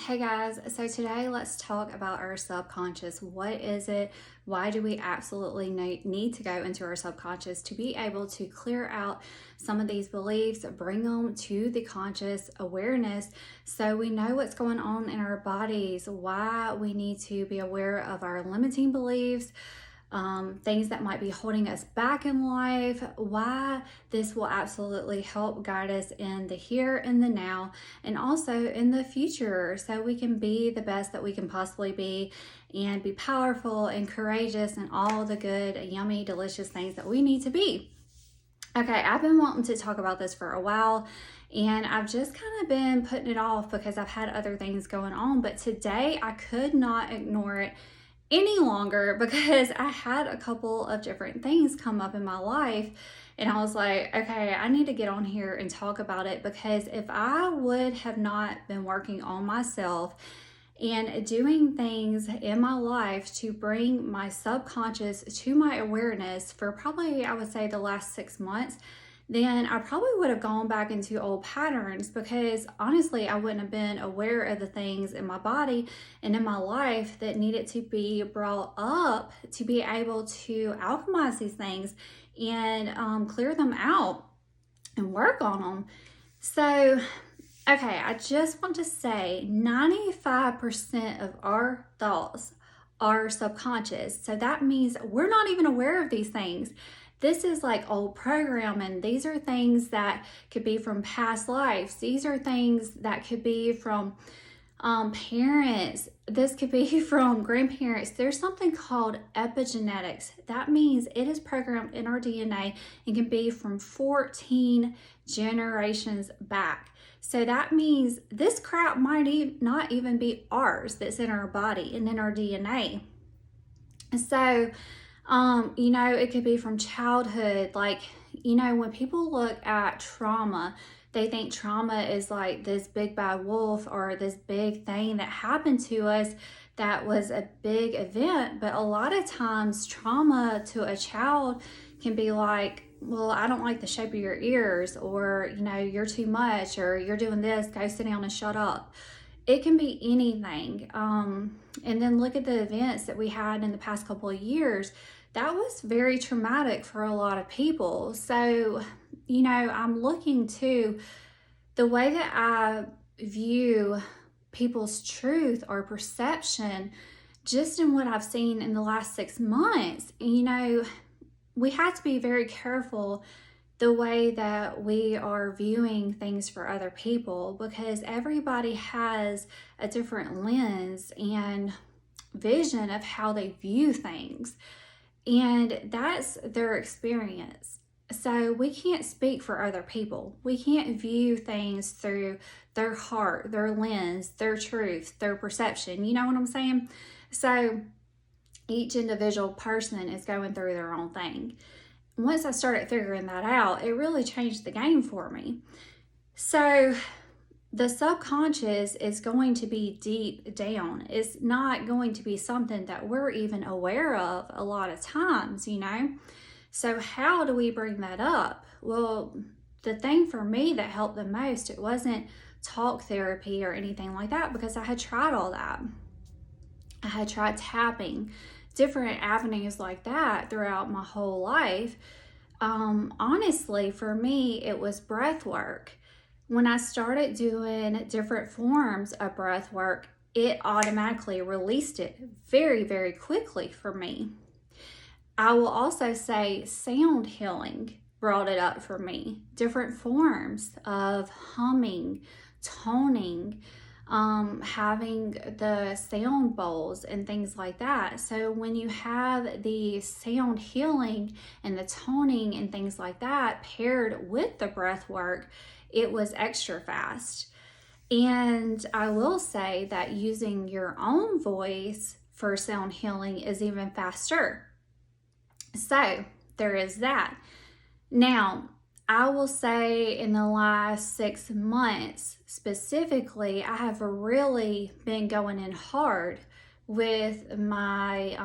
Hey guys, so today let's talk about our subconscious. What is it? Why do we absolutely need to go into our subconscious to be able to clear out some of these beliefs, bring them to the conscious awareness so we know what's going on in our bodies, why we need to be aware of our limiting beliefs, things that might be holding us back in life, why this will absolutely help guide us in the here and the now, and also in the future, so we can be the best that we can possibly be and be powerful and courageous and all the good, yummy, delicious things that we need to be. Okay, I've been wanting to talk about this for a while, and I've just kind of been putting it off because I've had other things going on, but today I could not ignore it any longer because I had a couple of different things come up in my life, and I was like, okay, I need to get on here and talk about it, because if I would have not been working on myself and doing things in my life to bring my subconscious to my awareness for probably, I would say, the last 6 months, then I probably would have gone back into old patterns, because honestly, I wouldn't have been aware of the things in my body and in my life that needed to be brought up to be able to alchemize these things and clear them out and work on them. So, okay, I just want to say 95% of our thoughts are subconscious. So that means we're not even aware of these things. This is like old programming. These are things that could be from past lives. These are things that could be from parents. This could be from grandparents. There's something called epigenetics. That means it is programmed in our DNA and can be from 14 generations back. So that means this crap might not even be ours that's in our body and in our DNA. So it could be from childhood. Like, when people look at trauma, they think trauma is like this big bad wolf or this big thing that happened to us that was a big event. But a lot of times trauma to a child can be like, well, I don't like the shape of your ears, or, you're too much, or you're doing this, go sit down and shut up. It can be anything. And then look at the events that we had in the past couple of years. That was very traumatic for a lot of people. So, I'm looking to the way that I view people's truth or perception just in what I've seen in the last 6 months. We have to be very careful the way that we are viewing things for other people, because everybody has a different lens and vision of how they view things, and that's their experience. So we can't speak for other people. We can't view things through their heart, their lens, their truth, their perception. You know what I'm saying? So each individual person is going through their own thing. Once I started figuring that out, it really changed the game for me. So the subconscious is going to be deep down. It's not going to be something that we're even aware of a lot of times, So how do we bring that up? Well, the thing for me that helped the most, it wasn't talk therapy or anything like that, because I had tried all that. I had tried tapping, different avenues like that throughout my whole life. Honestly, for me, it was breath work. When I started doing different forms of breath work, it automatically released it very, very quickly for me. I will also say sound healing brought it up for me. Different forms of humming, toning, having the sound bowls and things like that. So when you have the sound healing and the toning and things like that paired with the breath work, it was extra fast. And I will say that using your own voice for sound healing is even faster. So there is that. Now, I will say in the last 6 months specifically, I have really been going in hard with my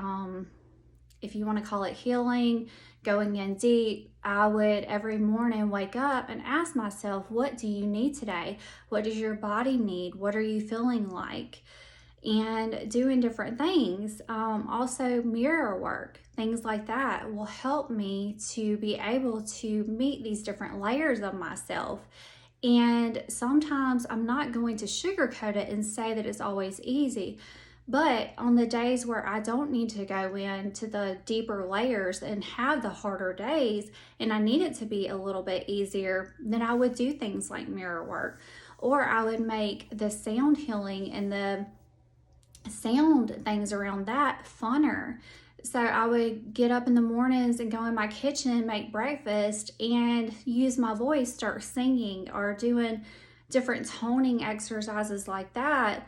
if you want to call it healing, going in deep, I would every morning wake up and ask myself, what do you need today? What does your body need? What are you feeling like? And doing different things. Also, mirror work, things like that will help me to be able to meet these different layers of myself. And sometimes I'm not going to sugarcoat it and say that it's always easy. But on the days where I don't need to go into the deeper layers and have the harder days, and I need it to be a little bit easier, then I would do things like mirror work, or I would make the sound healing and the sound things around that funner. So I would get up in the mornings and go in my kitchen, make breakfast, and use my voice, start singing or doing different toning exercises like that.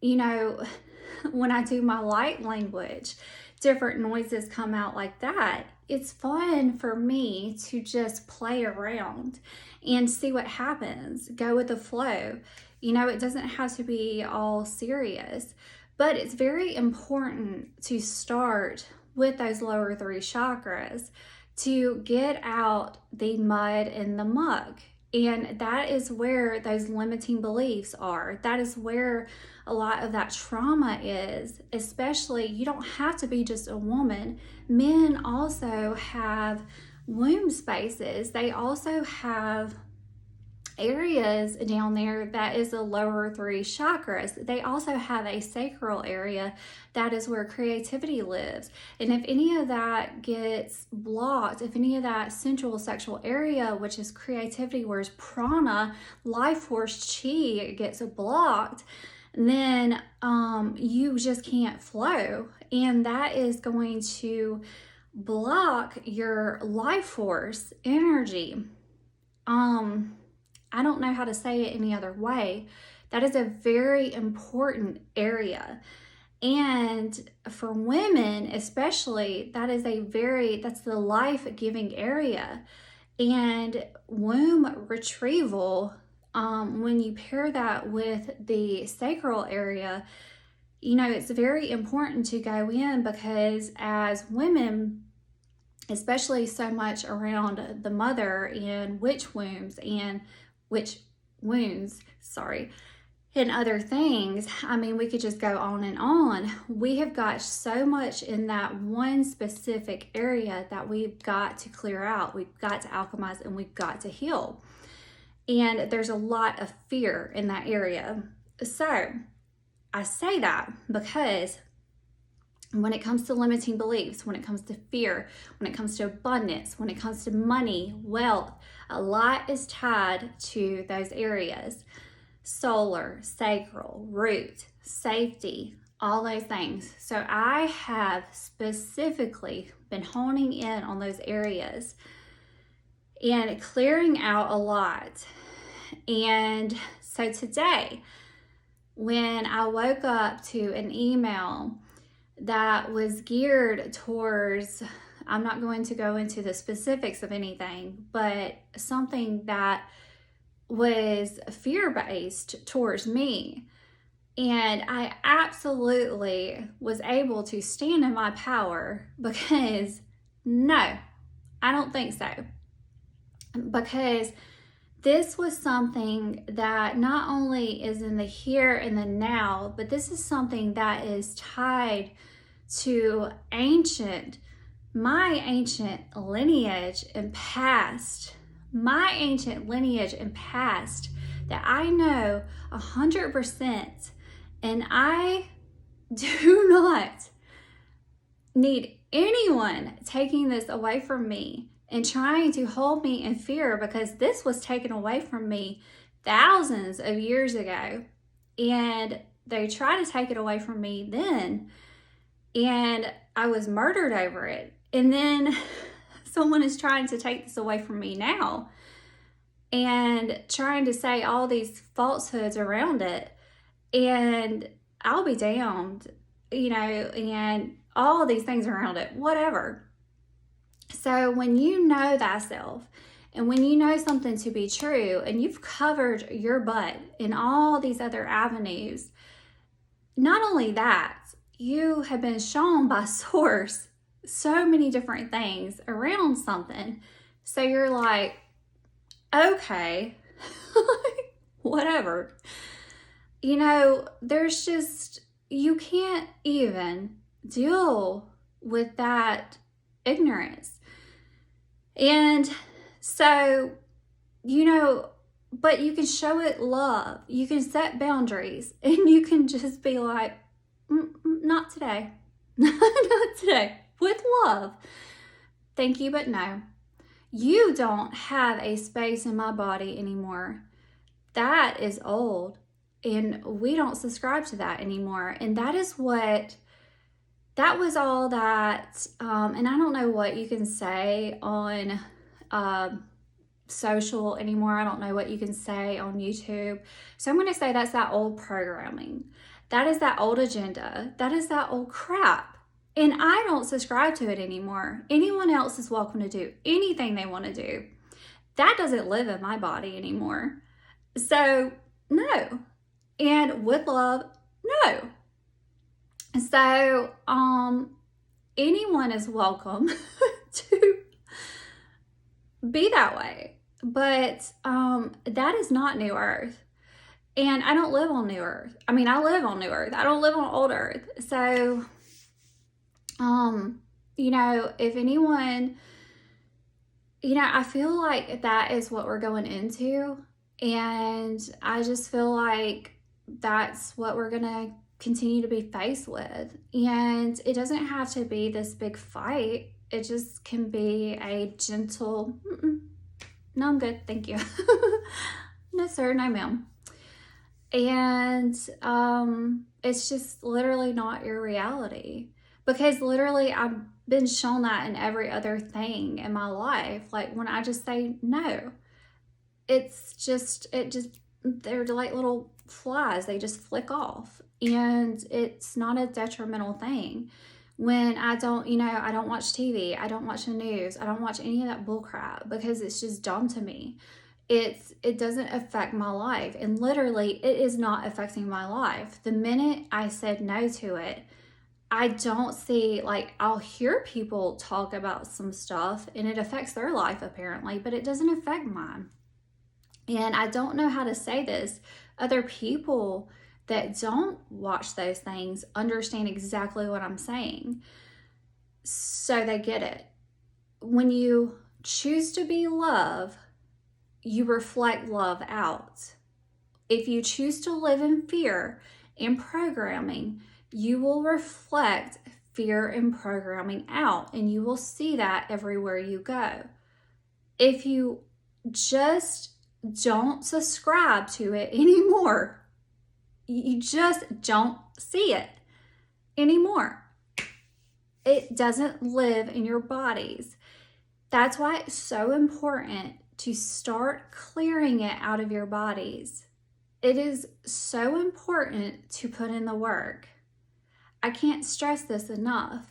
You know, when I do my light language, different noises come out like that. It's fun for me to just play around and see what happens, go with the flow. You know, it doesn't have to be all serious, but it's very important to start with those lower 3 chakras to get out the mud and the muck. And that is where those limiting beliefs are. That is where a lot of that trauma is. Especially, you don't have to be just a woman. Men also have womb spaces. They also have areas down there that is the lower 3 chakras. They also have a sacral area that is where creativity lives. And if any of that gets blocked, if any of that central sexual area, which is creativity, whereas prana, life force, chi, gets blocked, then you just can't flow. And that is going to block your life force energy. I don't know how to say it any other way. That is a very important area. And for women, especially, that's the life-giving area. And womb retrieval, when you pair that with the sacral area, you know, it's very important to go in, because as women, especially so much around the mother and witch wounds and and other things. I mean, we could just go on and on. We have got so much in that one specific area that we've got to clear out. We've got to alchemize, and we've got to heal. And there's a lot of fear in that area. So I say that because when it comes to limiting beliefs, when it comes to fear, when it comes to abundance, when it comes to money, wealth, a lot is tied to those areas. Solar, sacral, root, safety, all those things. So I have specifically been honing in on those areas and clearing out a lot. And so today, when I woke up to an email that was geared towards, I'm not going to go into the specifics of anything, but something that was fear-based towards me. And I absolutely was able to stand in my power, because no, I don't think so. Because this was something that not only is in the here and the now, but this is something that is tied to my ancient lineage and past, that I know 100%, and I do not need anyone taking this away from me and trying to hold me in fear, because this was taken away from me thousands of years ago, and they tried to take it away from me then, and I was murdered over it. And then someone is trying to take this away from me now and trying to say all these falsehoods around it, and I'll be damned, you know, and all these things around it, whatever. So when you know thyself, and when you know something to be true, and you've covered your butt in all these other avenues, not only that, you have been shown by source so many different things around something. So you're like, okay, whatever. You know, there's just, you can't even deal with that ignorance. And so, you know, but you can show it love. You can set boundaries and you can just be like, not today. Not today. With love. Thank you, but no. You don't have a space in my body anymore. That is old. And we don't subscribe to that anymore. And that was all that, and I don't know what you can say on social anymore. I don't know what you can say on YouTube. So I'm going to say that's that old programming. That is that old agenda. That is that old crap. And I don't subscribe to it anymore. Anyone else is welcome to do anything they want to do. That doesn't live in my body anymore. So, no. And with love, no. So, anyone is welcome to be that way. But that is not New Earth. And I don't live on New Earth. I mean, I live on New Earth. I don't live on Old Earth. So, you know, if anyone, you know, I feel like that is what we're going into. And I just feel like that's what we're going to continue to be faced with. And it doesn't have to be this big fight. It just can be a gentle, no, I'm good, thank you. No, sir, no, ma'am. And it's just literally not your reality. Because literally I've been shown that in every other thing in my life. Like when I just say no, they're like little flies. They just flick off. And it's not a detrimental thing. When I don't watch TV, I don't watch the news, I don't watch any of that bull crap because it's just dumb to me. It doesn't affect my life. And literally, it is not affecting my life. The minute I said no to it, I don't see, like, I'll hear people talk about some stuff and it affects their life apparently, but it doesn't affect mine. And I don't know how to say this. Other people that don't watch those things understand exactly what I'm saying. So they get it. When you choose to be love, you reflect love out. If you choose to live in fear and programming, you will reflect fear and programming out, and you will see that everywhere you go. If you just don't subscribe to it anymore, you just don't see it anymore. It doesn't live in your bodies. That's why it's so important to start clearing it out of your bodies. It is so important to put in the work. I can't stress this enough.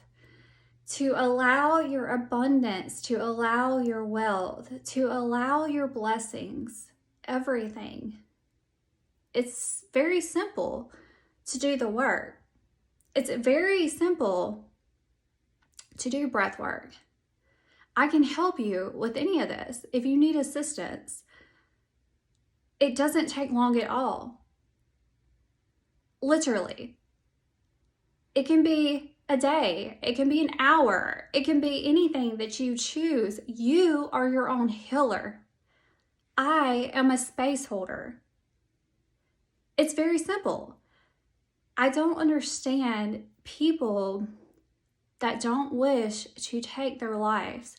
To allow your abundance, to allow your wealth, to allow your blessings, everything. It's very simple to do the work. It's very simple to do breath work. I can help you with any of this if you need assistance. It doesn't take long at all. Literally. It can be a day. It can be an hour. It can be anything that you choose. You are your own healer. I am a space holder. It's very simple. I don't understand people that don't wish to take their lives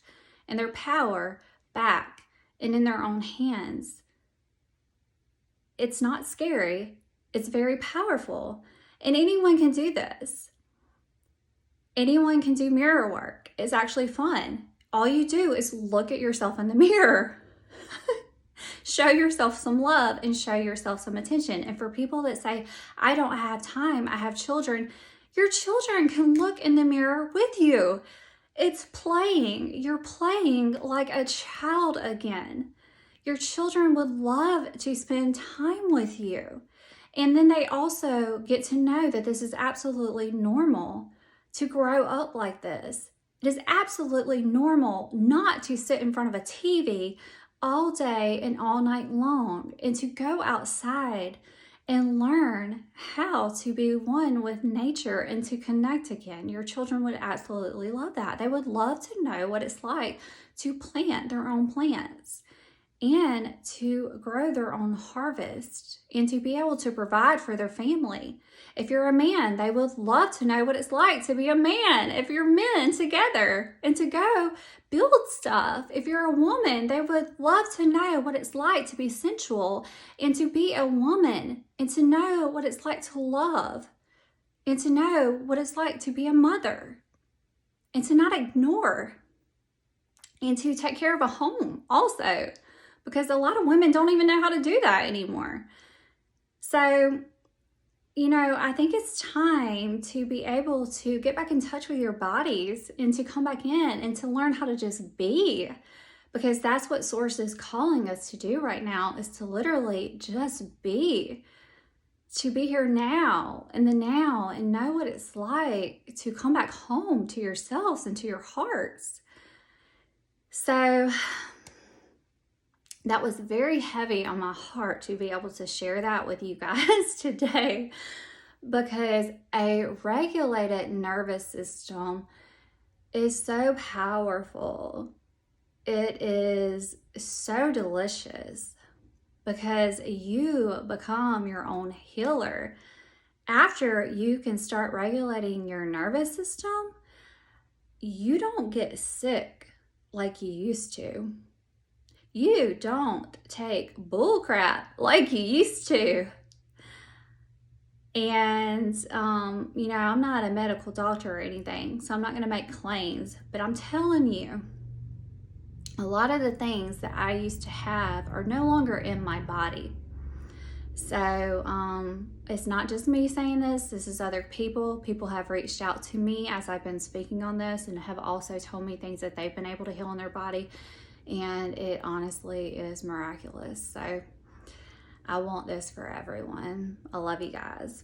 and their power back and in their own hands. It's not scary. It's very powerful. And anyone can do this. Anyone can do mirror work. It's actually fun. All you do is look at yourself in the mirror. Show yourself some love and show yourself some attention. And for people that say, I don't have time, I have children, your children can look in the mirror with you. It's playing. You're playing like a child again. Your children would love to spend time with you. And then they also get to know that this is absolutely normal to grow up like this. It is absolutely normal not to sit in front of a TV all day and all night long, and to go outside and learn how to be one with nature and to connect again. Your children would absolutely love that. They would love to know what it's like to plant their own plants and to grow their own harvest and to be able to provide for their family. If you're a man, they would love to know what it's like to be a man. If you're men together and to go build stuff. If you're a woman, they would love to know what it's like to be sensual and to be a woman and to know what it's like to love and to know what it's like to be a mother and to not ignore and to take care of a home also, because a lot of women don't even know how to do that anymore. So, I think it's time to be able to get back in touch with your bodies and to come back in and to learn how to just be, because that's what Source is calling us to do right now, is to literally just be, to be here now in the now and know what it's like to come back home to yourselves and to your hearts. So that was very heavy on my heart to be able to share that with you guys today, because a regulated nervous system is so powerful. It is so delicious because you become your own healer. After you can start regulating your nervous system, you don't get sick like you used to. You don't take bull crap like you used to. And, I'm not a medical doctor or anything, so I'm not going to make claims, but I'm telling you, a lot of the things that I used to have are no longer in my body. So, it's not just me saying this is other people. People have reached out to me as I've been speaking on this and have also told me things that they've been able to heal in their body. And it honestly is miraculous. So I want this for everyone. I love you guys.